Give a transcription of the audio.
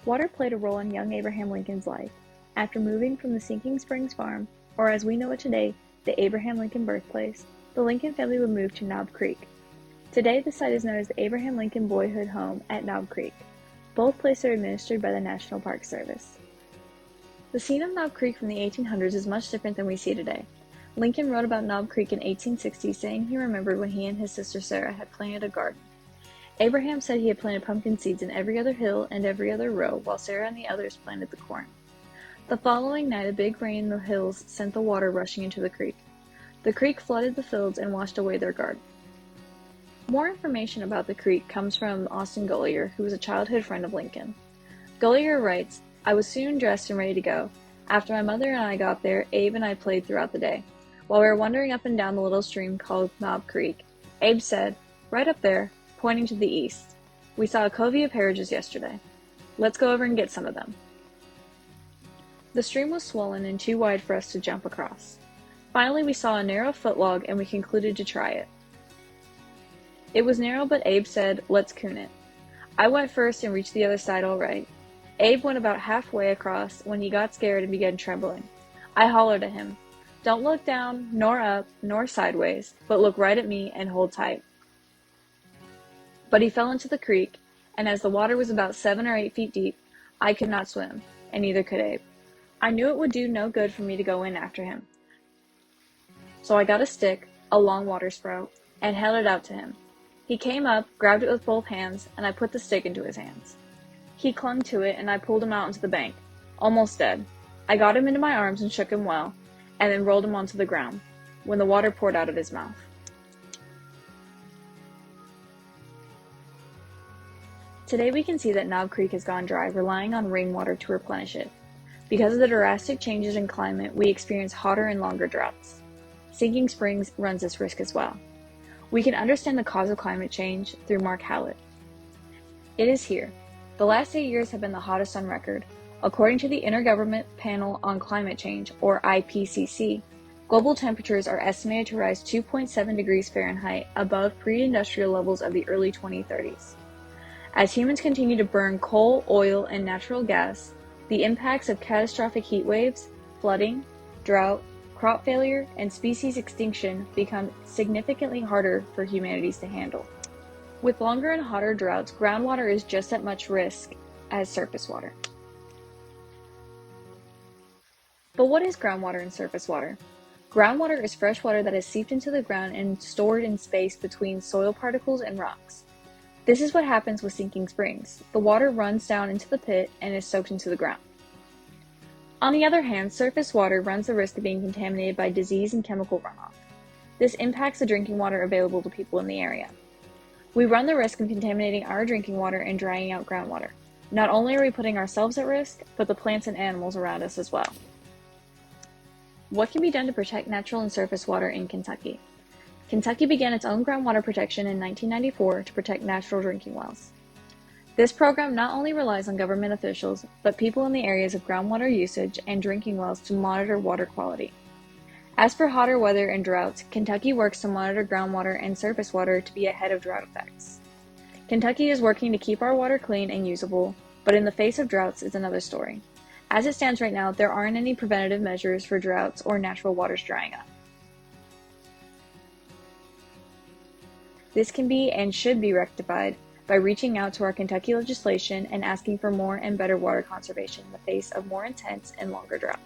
Water played a role in young Abraham Lincoln's life. After moving from the Sinking Springs farm, or as we know it today, the Abraham Lincoln birthplace, the Lincoln family would move to Knob Creek. Today, the site is known as the Abraham Lincoln Boyhood Home at Knob Creek. Both places are administered by the National Park Service. The scene of Knob Creek from the 1800s is much different than we see today. Lincoln wrote about Knob Creek in 1860, saying he remembered when he and his sister Sarah had planted a garden. Abraham said he had planted pumpkin seeds in every other hill and every other row, while Sarah and the others planted the corn. The following night, a big rain in the hills sent the water rushing into the creek. The creek flooded the fields and washed away their garden. More information about the creek comes from Austin Gullier, who was a childhood friend of Lincoln. Gullier writes, "I was soon dressed and ready to go. After my mother and I got there, Abe and I played throughout the day. While we were wandering up and down the little stream called Knob Creek, Abe said, 'Right up there,' pointing to the east. 'We saw a covey of haridges yesterday. Let's go over and get some of them.' The stream was swollen and too wide for us to jump across. Finally, we saw a narrow footlog and we concluded to try it. It was narrow, but Abe said, 'Let's coon it.' I went first and reached the other side all right. Abe went about halfway across when he got scared and began trembling. I hollered at him, 'Don't look down, nor up, nor sideways, but look right at me and hold tight.' But he fell into the creek, and as the water was about 7 or 8 feet deep, I could not swim, and neither could Abe. I knew it would do no good for me to go in after him. So I got a stick, a long water sprout, and held it out to him. He came up, grabbed it with both hands, and I put the stick into his hands. He clung to it, and I pulled him out onto the bank, almost dead. I got him into my arms and shook him well, and then rolled him onto the ground, when the water poured out of his mouth. Today we can see that Knob Creek has gone dry, relying on rainwater to replenish it. Because of the drastic changes in climate, we experience hotter and longer droughts. Sinking Springs runs this risk as well. We can understand the cause of climate change through Mark Hallett. It is here. The last 8 years have been the hottest on record. According to the Intergovernmental Panel on Climate Change, or IPCC, global temperatures are estimated to rise 2.7 degrees Fahrenheit above pre-industrial levels of the early 2030s. As humans continue to burn coal, oil, and natural gas, the impacts of catastrophic heat waves, flooding, drought, crop failure, and species extinction become significantly harder for humanities to handle. With longer and hotter droughts, groundwater is just as much risk as surface water. But what is groundwater and surface water? Groundwater is fresh water that is seeped into the ground and stored in space between soil particles and rocks. This is what happens with sinking springs. The water runs down into the pit and is soaked into the ground. On the other hand, surface water runs the risk of being contaminated by disease and chemical runoff. This impacts the drinking water available to people in the area. We run the risk of contaminating our drinking water and drying out groundwater. Not only are we putting ourselves at risk, but the plants and animals around us as well. What can be done to protect natural and surface water in Kentucky? Kentucky began its own groundwater protection in 1994 to protect natural drinking wells. This program not only relies on government officials, but people in the areas of groundwater usage and drinking wells to monitor water quality. As for hotter weather and droughts, Kentucky works to monitor groundwater and surface water to be ahead of drought effects. Kentucky is working to keep our water clean and usable, but in the face of droughts is another story. As it stands right now, there aren't any preventative measures for droughts or natural waters drying up. This can be and should be rectified by reaching out to our Kentucky legislation and asking for more and better water conservation in the face of more intense and longer droughts.